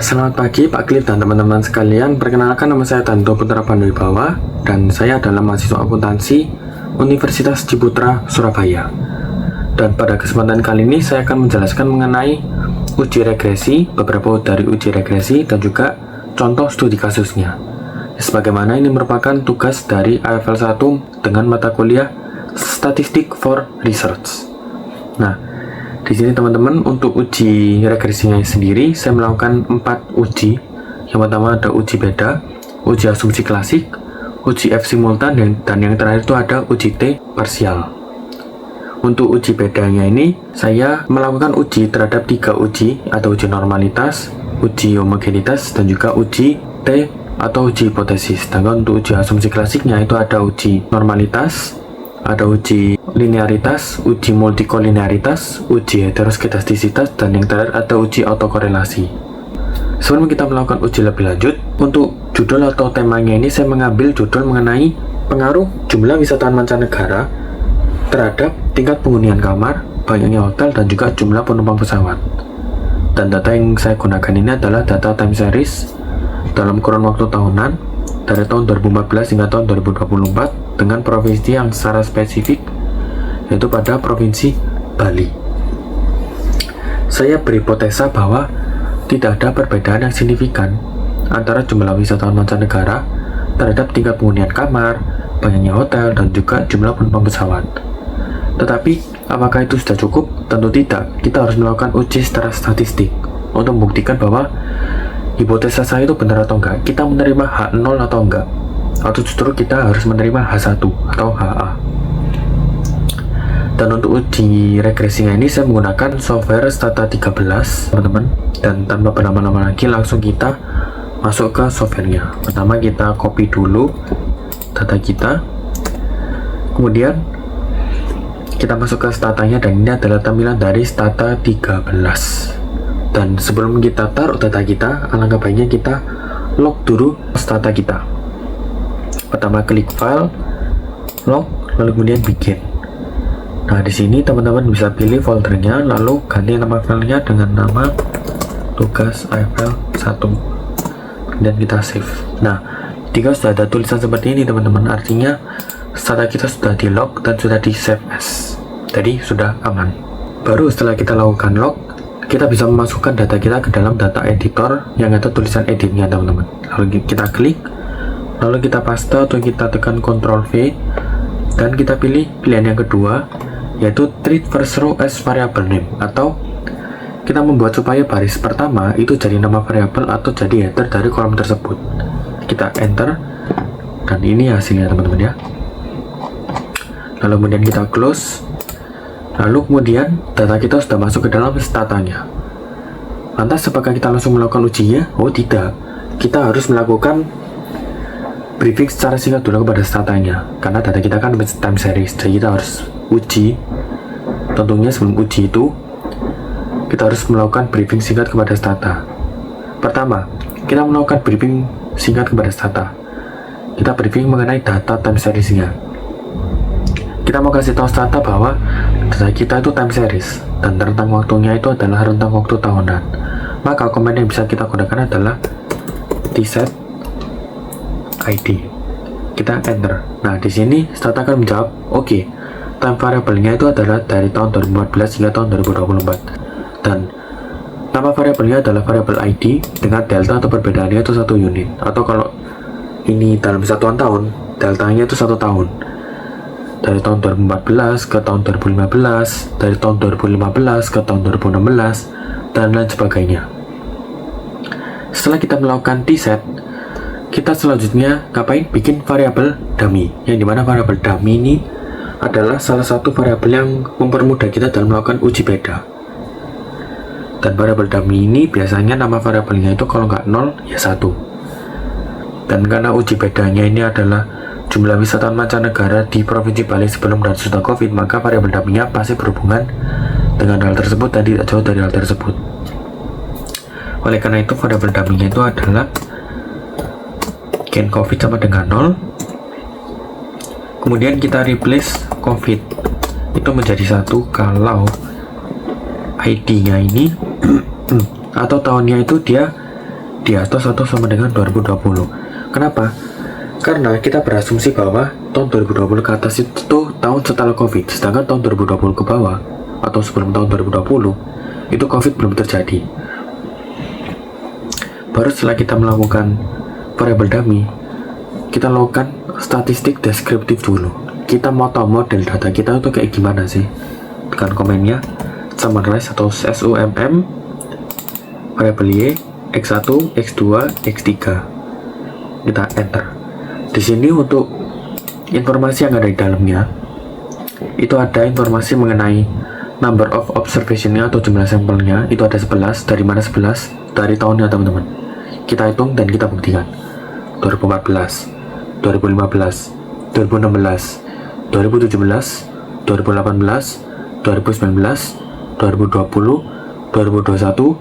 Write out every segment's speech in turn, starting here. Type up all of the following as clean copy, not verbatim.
Selamat pagi Pak Klip dan teman-teman sekalian. Perkenalkan, nama saya Tanto Putra Pandowibawa dan saya adalah mahasiswa akuntansi Universitas Ciputra, Surabaya. Dan pada kesempatan kali ini saya akan menjelaskan mengenai uji regresi, beberapa dari uji regresi dan juga contoh studi kasusnya. Sebagaimana ini merupakan tugas dari AFL 1 dengan mata kuliah Statistik for Research. Nah, di sini teman-teman, untuk uji regresinya sendiri saya melakukan 4 uji. Yang pertama ada uji beda, uji asumsi klasik, uji F simultan, dan yang terakhir itu ada uji T parsial. Untuk uji bedanya ini saya melakukan uji terhadap 3 uji, atau uji normalitas, uji homogenitas, dan juga uji T atau uji hipotesis. Sedangkan untuk uji asumsi klasiknya itu ada uji normalitas, ada uji linearitas, uji multikolinearitas, uji heteroskedastisitas, dan yang terakhir ada uji autokorelasi. Sebelum kita melakukan uji lebih lanjut, untuk judul atau temanya ini saya mengambil judul mengenai pengaruh jumlah wisatawan mancanegara terhadap tingkat penghunian kamar, banyaknya hotel, dan juga jumlah penumpang pesawat. Dan data yang saya gunakan ini adalah data time series dalam kurun waktu tahunan dari tahun 2014 hingga tahun 2024 dengan provinsi yang secara spesifik, yaitu pada provinsi Bali. Saya berhipotesa bahwa tidak ada perbedaan yang signifikan antara jumlah wisatawan mancanegara terhadap tingkat penghunian kamar, banyaknya hotel, dan juga jumlah penumpang pesawat. Tetapi, apakah itu sudah cukup? Tentu tidak. Kita harus melakukan uji secara statistik untuk membuktikan bahwa hipotesa saya itu benar atau enggak. Kita menerima H0 atau enggak, atau justru kita harus menerima H1 atau HA. Dan untuk uji regresinya ini saya menggunakan software Stata 13 teman-teman, dan tanpa berlama-lama lagi langsung kita masuk ke softwarenya. Pertama kita copy dulu data kita, kemudian kita masuk ke statanya, dan ini adalah tampilan dari Stata 13. Dan sebelum kita taruh data kita, alangkah baiknya kita log dulu stata kita. Pertama klik file, log, lalu kemudian bikin. Nah, di sini teman-teman bisa pilih foldernya, lalu ganti nama filenya dengan nama tugas AFL 1. Dan kita save. Nah, jika sudah ada tulisan seperti ini teman-teman, artinya stata kita sudah di log dan sudah di save as. Jadi sudah aman. Baru setelah kita lakukan log, kita bisa memasukkan data kita ke dalam data editor yang ada tulisan editnya teman-teman. Lalu kita klik, lalu kita paste atau kita tekan Ctrl V, dan kita pilih pilihan yang kedua, yaitu treat first row as variable name, atau kita membuat supaya baris pertama itu jadi nama variabel atau jadi header dari kolom tersebut. Kita enter, dan ini hasilnya teman-teman ya. Lalu kemudian kita close. Lalu kemudian data kita sudah masuk ke dalam statanya. Lantas apakah kita langsung melakukan ujinya? Oh tidak, kita harus melakukan briefing secara singkat dulu kepada statanya, karena data kita kan time series, jadi kita harus uji. Tentunya sebelum uji itu kita harus melakukan briefing singkat kepada stata. Pertama, kita melakukan briefing singkat kepada stata. Kita briefing mengenai data time seriesnya. Kita mau kasih tahu stata bahwa data kita itu time series dan rentang waktunya itu adalah rentang waktu tahunan. Maka komen yang bisa kita gunakan adalah tset id. Kita enter. Nah, di sini stata akan menjawab, oke, time variabelnya itu adalah dari tahun 2014 hingga tahun 2024. Dan nama variabelnya adalah variabel id dengan delta atau perbedaannya itu 1 unit. Atau kalau ini dalam satuan tahun, deltanya itu 1 tahun. Dari tahun 2014 ke tahun 2015, dari tahun 2015 ke tahun 2016, dan lain sebagainya. Setelah kita melakukan tset, kita selanjutnya ngapain? Bikin variabel dummy, yang dimana variabel dummy ini adalah salah satu variabel yang mempermudah kita dalam melakukan uji beda. Dan variabel dummy ini biasanya nama variabelnya itu kalau nggak 0 ya 1. Dan karena uji bedanya ini adalah jumlah wisatawan mancanegara di Provinsi Bali sebelum dan sesudah COVID, maka variabel dummy-nya pasti berhubungan dengan hal tersebut dan tidak jauh dari hal tersebut. Oleh karena itu, variabel dummy-nya itu adalah gain COVID sama dengan 0. Kemudian kita replace COVID itu menjadi 1 kalau ID-nya ini atau tahunnya itu dia di atas atau sama dengan 2020. Kenapa? Karena kita berasumsi bahwa tahun 2020 ke atas itu tahun setelah COVID, sedangkan tahun 2020 ke bawah atau sebelum tahun 2020 itu COVID belum terjadi. Baru setelah kita melakukan variabel dummy, kita lakukan statistik deskriptif dulu. Kita mau tahu model data kita itu kayak gimana sih? Dengan komennya summarize atau SUMM variabel Y X1, X2, X3. Kita enter. Di sini untuk informasi yang ada di dalamnya itu ada informasi mengenai number of observation-nya atau jumlah sampelnya, itu ada 11. Dari mana 11? Dari tahunnya teman-teman. Kita hitung dan kita buktikan. 2014, 2015, 2016, 2017, 2018, 2019, 2020, 2021,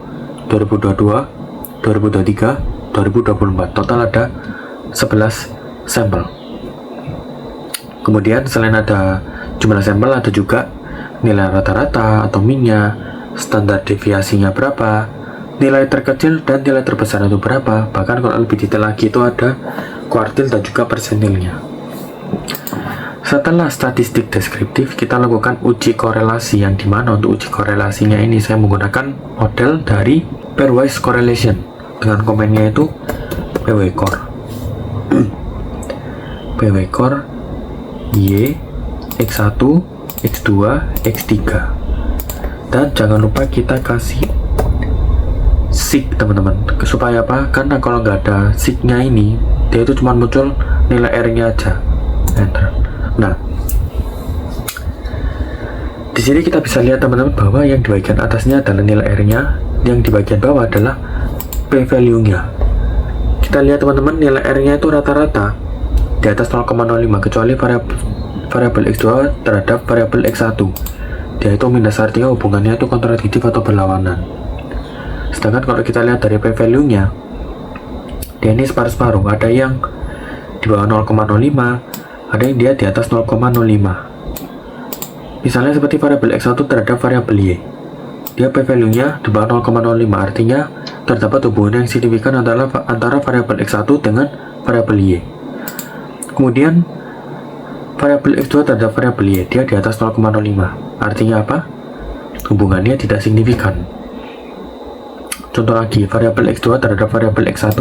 2022, 2023, 2024. Total ada 11 sampel. Kemudian selain ada jumlah sampel, ada juga nilai rata-rata atau minnya, standar deviasinya berapa, nilai terkecil dan nilai terbesar itu berapa. Bahkan kalau lebih detail lagi itu ada kuartil dan juga persentilnya. Setelah statistik deskriptif, kita lakukan uji korelasi, yang dimana untuk uji korelasinya ini saya menggunakan model dari pairwise correlation dengan komennya itu pwcore. pwcore Y X1, X2, X3. Dan jangan lupa kita kasih sig teman-teman. Supaya apa? Karena kalau nggak ada signya ini, dia itu cuma muncul nilai R-nya aja. Enter. Nah, di sini kita bisa lihat teman-teman bahwa yang di bagian atasnya adalah nilai R-nya, yang di bagian bawah adalah p-value-nya. Kita lihat teman-teman, nilai R-nya itu rata-rata di atas 0,05 kecuali variabel X2 terhadap variabel X1. Dia itu minus, artinya hubungannya itu kontradiktif atau berlawanan. Sedangkan kalau kita lihat dari p-value-nya, dia ini separuh-separuh. Ada yang di bawah 0,05, ada yang dia di atas 0,05. Misalnya seperti variabel X1 terhadap variabel Y, dia p-value-nya di bawah 0,05, artinya terdapat hubungan yang signifikan antara variabel X1 dengan variabel Y. Kemudian variabel X2 terhadap variabel Y, dia di atas 0,05, artinya apa? Hubungannya tidak signifikan. Contoh lagi, variabel X2 terhadap variabel X1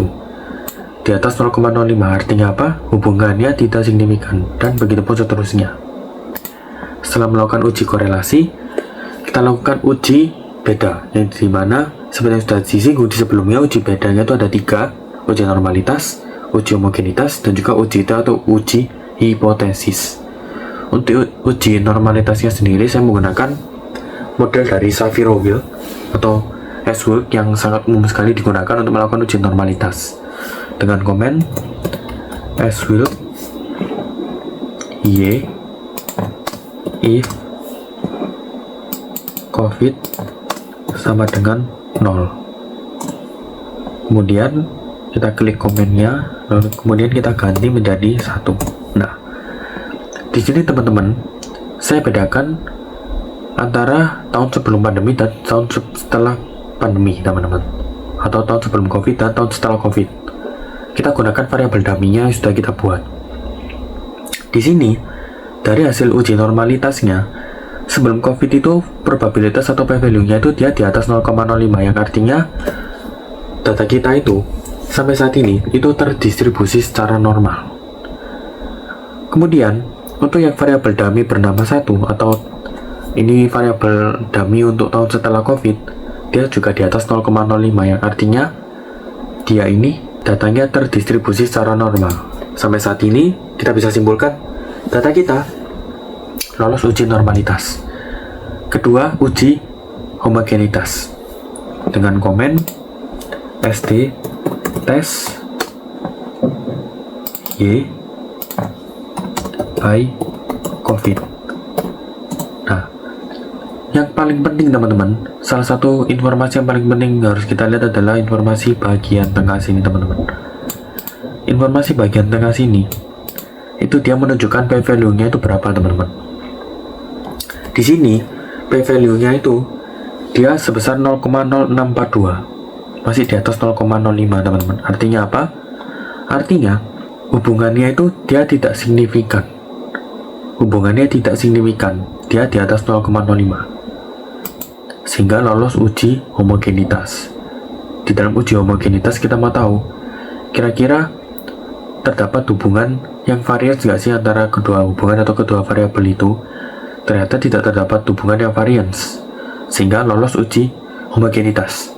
di atas 0,05, artinya apa? Hubungannya tidak signifikan, dan begitu pun seterusnya. Setelah melakukan uji korelasi, kita lakukan uji beda, yang dimana seperti yang sudah disinggung di sebelumnya, uji bedanya itu ada 3: uji normalitas, uji homogenitas, dan juga uji itu atau uji hipotesis. Untuk uji normalitasnya sendiri, saya menggunakan model dari Saviro-Wheel atau S-Work yang sangat umum sekali digunakan untuk melakukan uji normalitas. Dengan komen S-Work Y if COVID sama dengan 0. Kemudian kita klik komennya, lalu kemudian kita ganti menjadi 1. Nah, di sini teman-teman, saya bedakan antara tahun sebelum pandemi dan tahun setelah pandemi, teman-teman, atau tahun sebelum COVID dan tahun setelah COVID. Kita gunakan variabel dummy-nya yang sudah kita buat. Di sini, dari hasil uji normalitasnya, sebelum COVID itu probabilitas atau p-value-nya itu dia di atas 0,05, yang artinya data kita itu sampai saat ini itu terdistribusi secara normal. Kemudian, untuk yang variabel dummy bernama 1, atau ini variabel dummy untuk tahun setelah COVID, dia juga di atas 0,05, yang artinya dia ini datanya terdistribusi secara normal. Sampai saat ini kita bisa simpulkan data kita lolos uji normalitas. Kedua, uji homogenitas dengan komen SD tes Y by COVID. Nah, yang paling penting teman-teman, salah satu informasi yang paling penting harus kita lihat adalah informasi bagian tengah sini teman-teman. Informasi bagian tengah sini itu dia menunjukkan p-value-nya itu berapa teman-teman. Di sini p-value-nya itu dia sebesar 0,0642. masih di atas 0,05 teman-teman. Artinya apa? Artinya hubungannya itu dia tidak signifikan. Hubungannya tidak signifikan, dia di atas 0,05. Sehingga lolos uji homogenitas. Di dalam uji homogenitas kita mau tahu kira-kira terdapat hubungan yang varians nggak sih antara kedua hubungan atau kedua variabel itu. Ternyata tidak terdapat hubungan yang varians, sehingga lolos uji homogenitas.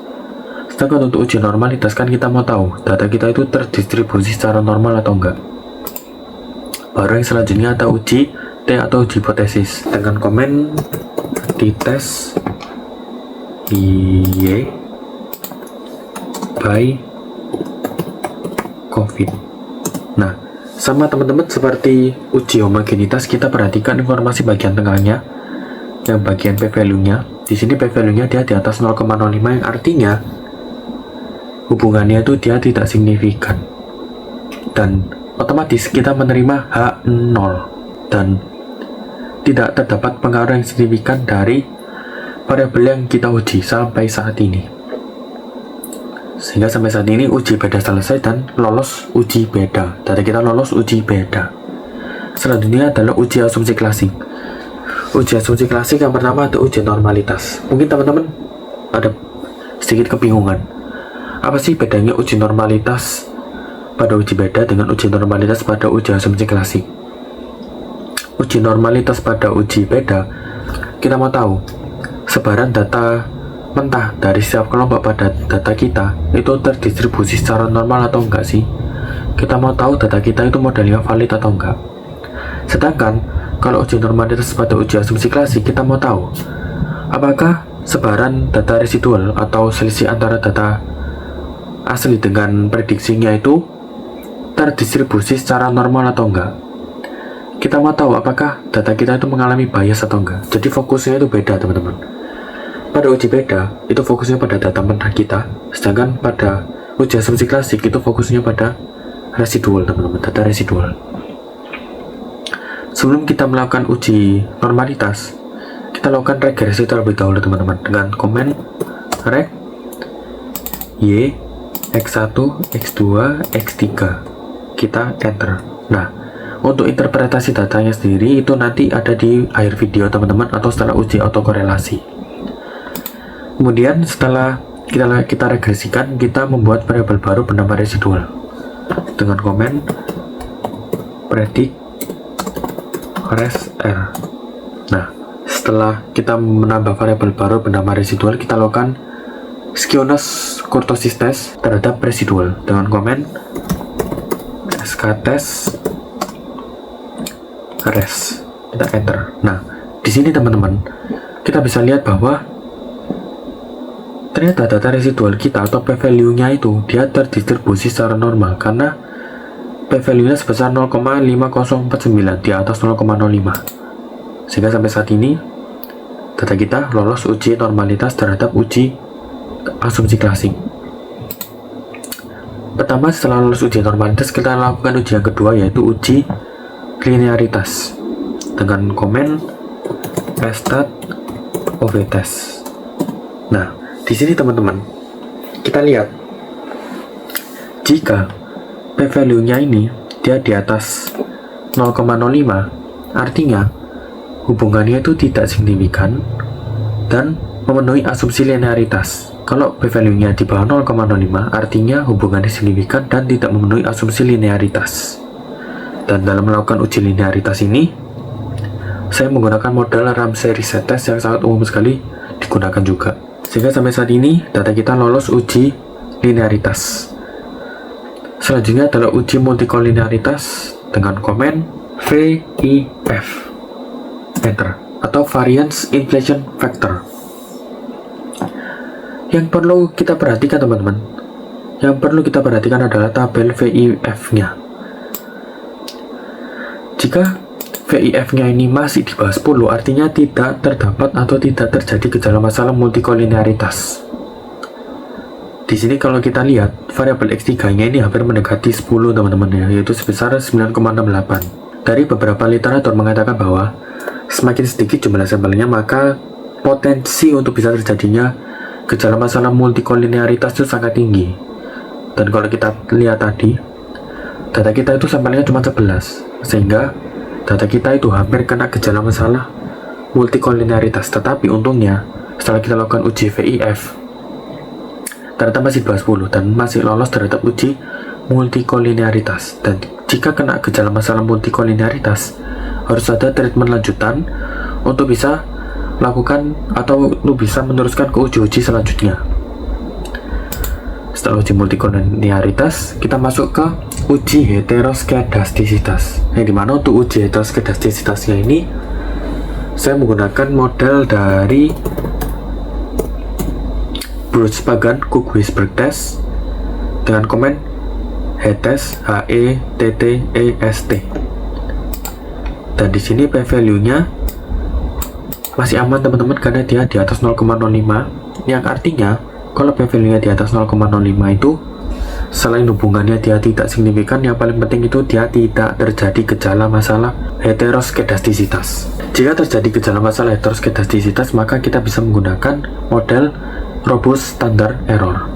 Sedangkan untuk uji normalitas kan kita mau tahu data kita itu terdistribusi secara normal atau enggak. Baru yang selanjutnya ada uji T atau uji hipotesis dengan komen di tes Y by COVID. Nah, sama teman-teman seperti uji homogenitas, kita perhatikan informasi bagian tengahnya, yang bagian p-value-nya. Di sini p-value-nya dia di atas 0,05, yang artinya hubungannya itu dia tidak signifikan. Dan otomatis kita menerima H0 dan tidak terdapat pengaruh yang signifikan dari variabel yang kita uji sampai saat ini. Sehingga sampai saat ini uji beda selesai dan lolos uji beda. Data kita lolos uji beda. Selanjutnya adalah uji asumsi klasik. Uji asumsi klasik yang pertama ada uji normalitas. Mungkin teman-teman ada sedikit kebingungan. Apa sih bedanya uji normalitas pada uji beda dengan uji normalitas pada uji asumsi klasik? Uji normalitas pada uji beda, kita mau tahu sebaran data mentah dari setiap kelompok pada data kita itu terdistribusi secara normal atau enggak sih? Kita mau tahu data kita itu modelnya valid atau enggak. Sedangkan kalau uji normalitas pada uji asumsi klasik, kita mau tahu apakah sebaran data residual atau selisih antara data asli dengan prediksinya itu terdistribusi secara normal atau enggak. Kita mau tahu apakah data kita itu mengalami bias atau enggak. Jadi fokusnya itu beda teman-teman. Pada uji beda, itu fokusnya pada data mentah kita, sedangkan pada uji asumsi klasik itu fokusnya pada residual teman-teman, data residual. Sebelum kita melakukan uji normalitas, kita lakukan regresi terlebih dahulu teman-teman, dengan komen reg Y, X1, X2, X3. Kita enter. Nah, untuk interpretasi datanya sendiri itu nanti ada di akhir video teman-teman, atau setelah uji autokorelasi. Kemudian setelah kita regresikan, kita membuat variabel baru bernama residual dengan komen predict res r. Nah, setelah kita menambah variabel baru bernama residual, kita lakukan skewness kurtosis test terhadap residual dengan komen sktes res. Kita enter. Nah, di sini teman-teman kita bisa lihat bahwa ternyata data residual kita atau p-value-nya itu dia terdistribusi secara normal karena p-value-nya sebesar 0,5049 di atas 0,05. Sehingga sampai saat ini data kita lolos uji normalitas terhadap uji asumsi klasik. Pertama, setelah lolos uji normalitas, kita lakukan uji yang kedua, yaitu uji linearitas dengan komen stat of test. Nah, di sini teman-teman kita lihat jika p-value-nya ini dia di atas 0,05, artinya hubungannya itu tidak signifikan dan memenuhi asumsi linearitas. Kalau p-value-nya di bawah 0,05, artinya hubungannya signifikan dan tidak memenuhi asumsi linearitas. Dan dalam melakukan uji linearitas ini, saya menggunakan model Ramsey reset test yang sangat umum sekali digunakan juga. Sehingga sampai saat ini data kita lolos uji linearitas. Selanjutnya adalah uji multikolinearitas dengan komen VIF enter atau variance inflation factor. Yang perlu kita perhatikan teman-teman, yang perlu kita perhatikan adalah tabel VIF-nya. Jika VIF-nya ini masih di bawah 10, artinya tidak terdapat atau tidak terjadi gejala masalah multikolinearitas. Di sini kalau kita lihat variabel X3-nya ini hampir mendekati 10 teman-teman ya, yaitu sebesar 9,68. Dari beberapa literatur mengatakan bahwa semakin sedikit jumlah sampelnya, maka potensi untuk bisa terjadinya gejala masalah multikolinearitas itu sangat tinggi. Dan kalau kita lihat tadi, data kita itu sampelnya cuma 11, sehingga data kita itu hampir kena gejala masalah multikolinearitas. Tetapi untungnya setelah kita lakukan uji VIF, ternyata masih 20 dan masih lolos terhadap uji multikolinearitas. Dan jika kena gejala masalah multikolinearitas, harus ada treatment lanjutan untuk bisa lakukan atau untuk bisa meneruskan ke uji-uji selanjutnya. Setelah uji multikolinearitas, kita masuk ke uji heteroskedastisitas. Yang dimana untuk uji heteroskedastisitasnya ini, saya menggunakan model dari Brugge-Pagan-Cook-Weisberg test dengan komen HETEST, HETTEST. Dan di sini p-value-nya masih aman teman-teman karena dia di atas 0,05, yang artinya kalau p-value-nya di atas 0,05 itu selain hubungannya dia tidak signifikan, yang paling penting itu dia tidak terjadi gejala masalah heteroskedastisitas. Jika terjadi gejala masalah heteroskedastisitas, maka kita bisa menggunakan model robust standard error.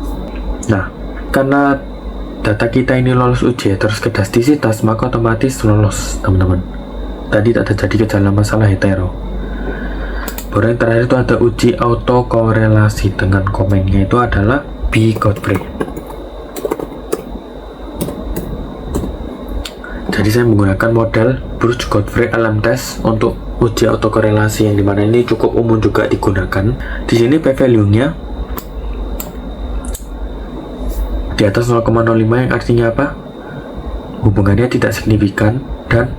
Nah, karena data kita ini lolos uji heteroskedastisitas, maka otomatis lolos teman-teman. Tadi tidak terjadi gejala masalah hetero. Baru yang terakhir itu ada uji autokorelasi dengan komennya itu adalah B. Godfrey. Jadi saya menggunakan model Brugge-Godfrey LM test untuk uji autokorelasi, yang dimana ini cukup umum juga digunakan. Di sini p-value-nya di atas 0,05, yang artinya apa? Hubungannya tidak signifikan dan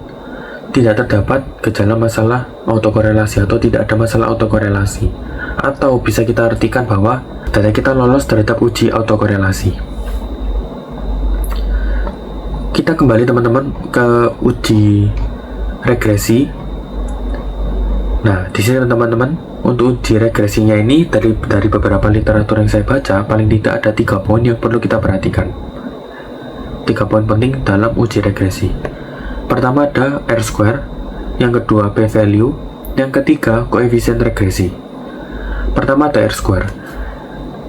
tidak terdapat gejala masalah autokorelasi atau tidak ada masalah autokorelasi. Atau bisa kita artikan bahwa data kita lolos terhadap uji autokorelasi. Kita kembali teman-teman ke uji regresi. Nah, di sini teman-teman, untuk uji regresinya ini dari beberapa literatur yang saya baca, paling tidak ada 3 poin yang perlu kita perhatikan. 3 poin penting dalam uji regresi. Pertama ada R-square, yang kedua p-value, yang ketiga koefisien regresi. Pertama ada R-square.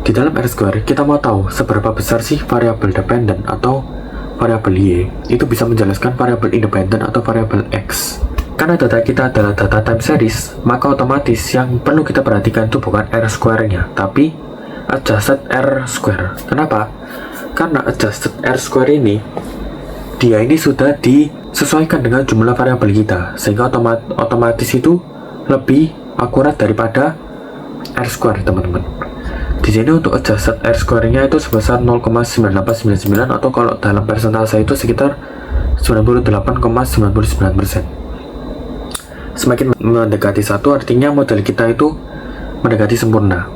Di dalam R-square kita mau tahu seberapa besar sih variabel dependent atau variabel Y itu bisa menjelaskan variabel independen atau variabel X. Karena data kita adalah data time series, maka otomatis yang perlu kita perhatikan itu bukan R-square-nya, tapi adjusted R-square. Kenapa? Karena adjusted R-square ini, dia ini sudah disesuaikan dengan jumlah variabel kita, sehingga otomatis itu lebih akurat daripada R-square teman-teman. Di sini untuk adjusted R-square-nya itu sebesar 0,9899, atau kalau dalam persentase itu sekitar 98,99%. Semakin mendekati 1 artinya model kita itu mendekati sempurna.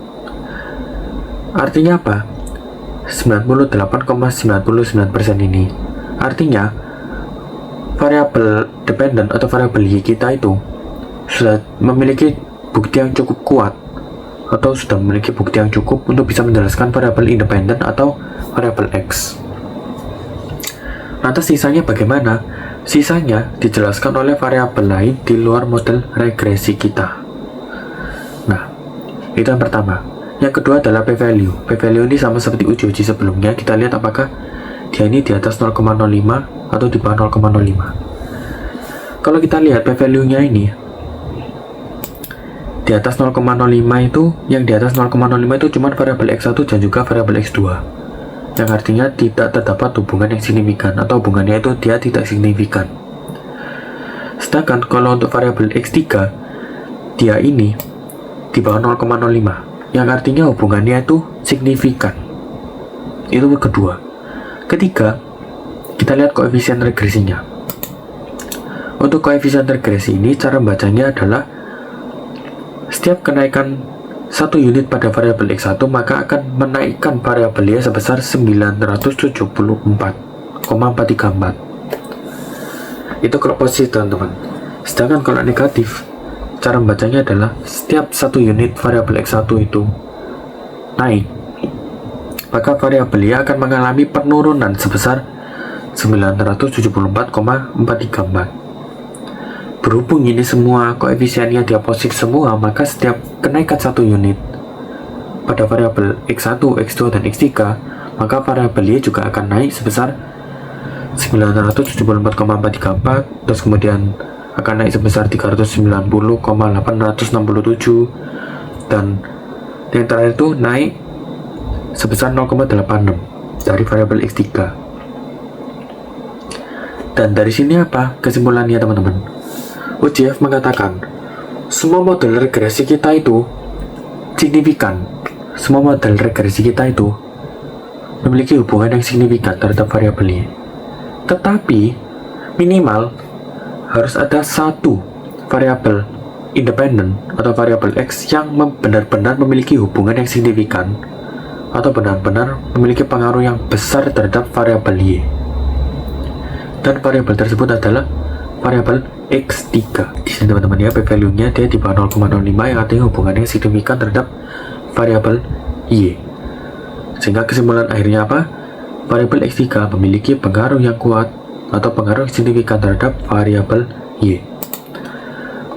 Artinya apa? 98,99% ini artinya variabel dependent atau variabel Y kita itu sudah memiliki bukti yang cukup kuat, atau sudah memiliki bukti yang cukup untuk bisa menjelaskan variabel independen atau variabel X. Lantas sisanya bagaimana? Sisanya dijelaskan oleh variabel lain di luar model regresi kita. Nah, itu yang pertama. Yang kedua adalah p-value. P-value ini sama seperti uji-uji sebelumnya. Kita lihat apakah dia ini di atas 0,05 atau di bawah 0,05. Kalau kita lihat p-value-nya ini di atas 0,05 itu, yang di atas 0,05 itu cuma variabel X1 dan juga variabel X2, yang artinya tidak terdapat hubungan yang signifikan, atau hubungannya itu dia tidak signifikan. Sedangkan kalau untuk variabel X3, dia ini di bawah 0,05, yang artinya hubungannya itu signifikan. Itu kedua. Ketiga, kita lihat koefisien regresinya. Untuk koefisien regresi ini, cara bacanya adalah setiap kenaikan 1 unit pada variabel X1 maka akan menaikkan variabel Y sebesar 974,434. Itu kalau positif teman-teman. Sedangkan kalau negatif, cara membacanya adalah setiap 1 unit variabel X1 itu naik, maka variabel Y akan mengalami penurunan sebesar 974,434. Berhubung ini semua koefisiennya dia positif semua, maka setiap kenaikan 1 unit pada variabel X1, X2, dan X3, maka variabel Y juga akan naik sebesar 974,434, terus kemudian akan naik sebesar 390,867, dan yang terakhir itu naik sebesar 0,86 dari variabel X3. Dan dari sini apa kesimpulannya teman-teman? UJF mengatakan semua model regresi kita itu signifikan. Semua model regresi kita itu memiliki hubungan yang signifikan terhadap variabel Y. Tetapi minimal harus ada satu variabel independen atau variabel X yang benar-benar memiliki hubungan yang signifikan atau benar-benar memiliki pengaruh yang besar terhadap variabel Y. Dan variabel tersebut adalah variabel X3. Di sini teman-teman ya, p-value-nya dia di bawah 0,05 yang artinya hubungannya signifikan terhadap variabel Y. Sehingga kesimpulan akhirnya apa? Variabel X3 memiliki pengaruh yang kuat atau pengaruh signifikan terhadap variabel Y.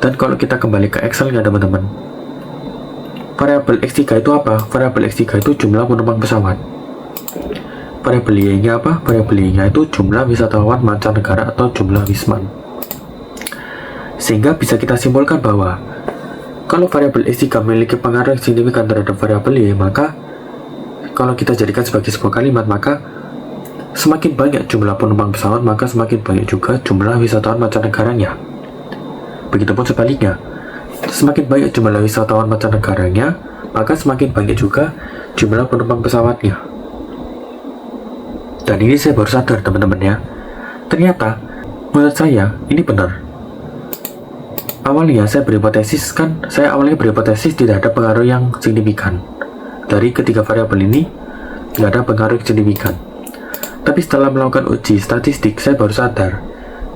Dan kalau kita kembali ke Excel-nya teman-teman, variabel X3 itu apa? Variabel X3 itu jumlah penumpang pesawat. Variabel Y-nya apa? Variabel Y-nya itu jumlah wisatawan mancanegara atau jumlah wisman. Sehingga bisa kita simpulkan bahwa kalau variabel X3 memiliki pengaruh yang signifikan terhadap variabel Y, maka kalau kita jadikan sebagai sebuah kalimat, maka semakin banyak jumlah penumpang pesawat, maka semakin banyak juga jumlah wisatawan mancanegaranya. Begitupun sebaliknya, semakin banyak jumlah wisatawan mancanegaranya, maka semakin banyak juga jumlah penumpang pesawatnya. Dan ini saya baru sadar teman-teman ya, ternyata menurut saya ini benar. Awalnya saya awalnya berhipotesis tidak ada pengaruh yang signifikan dari ketiga variabel ini, tidak ada pengaruh yang signifikan. Tapi setelah melakukan uji statistik, saya baru sadar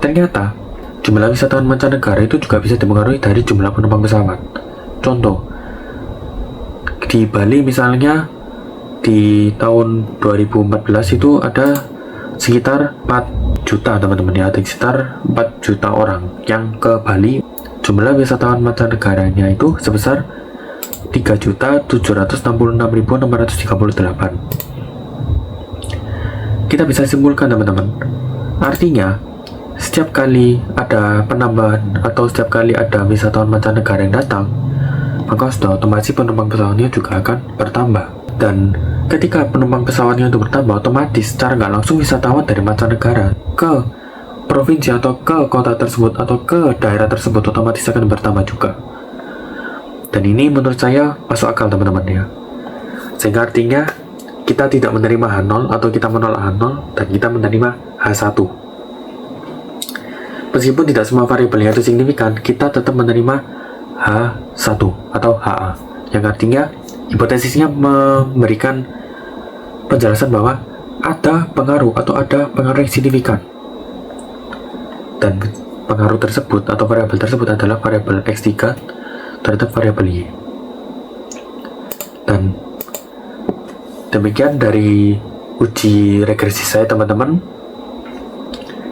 ternyata jumlah wisatawan mancanegara itu juga bisa dipengaruhi dari jumlah penumpang pesawat. Contoh, di Bali misalnya di tahun 2014 itu ada sekitar 4 juta teman-teman ya, ada sekitar 4 juta orang yang ke Bali. Jumlah wisatawan mancanegaranya itu sebesar 3.766.638. Kita bisa simpulkan teman-teman, artinya setiap kali ada penambahan atau setiap kali ada wisatawan mancanegara yang datang, maka sudah otomatis penumpang pesawatnya juga akan bertambah. Dan ketika penumpang pesawatnya itu bertambah, otomatis secara nggak langsung wisatawan dari mancanegara ke provinsi atau ke kota tersebut atau ke daerah tersebut otomatis akan bertambah juga. Dan ini menurut saya masuk akal teman-teman ya. Sehingga artinya kita tidak menerima H0 atau kita menolak H0 dan kita menerima H1. Meskipun tidak semua variabelnya itu signifikan, kita tetap menerima H1 atau HA, yang artinya hipotesisnya memberikan penjelasan bahwa ada pengaruh atau ada pengaruh yang signifikan, dan pengaruh tersebut atau variabel tersebut adalah variabel X3 terhadap variabel Y. Dan demikian dari uji regresi saya teman-teman.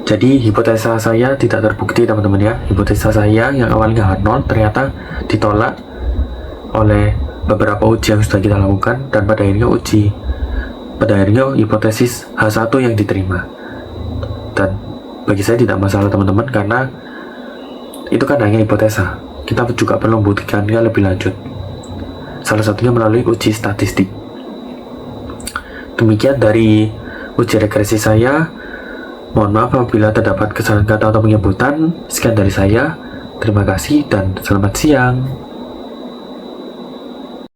Jadi hipotesa saya tidak terbukti teman-teman ya. Hipotesa saya yang awalnya H0 ternyata ditolak oleh beberapa uji yang sudah kita lakukan, dan pada akhirnya hipotesis H1 yang diterima. Dan bagi saya tidak masalah teman-teman, karena itu kan hanya hipotesa. Kita juga perlu membuktikannya lebih lanjut, salah satunya melalui uji statistik. Demikian dari uji regresi saya. Mohon maaf apabila terdapat kesalahan kata atau penyebutan. Sekian dari saya, terima kasih dan selamat siang.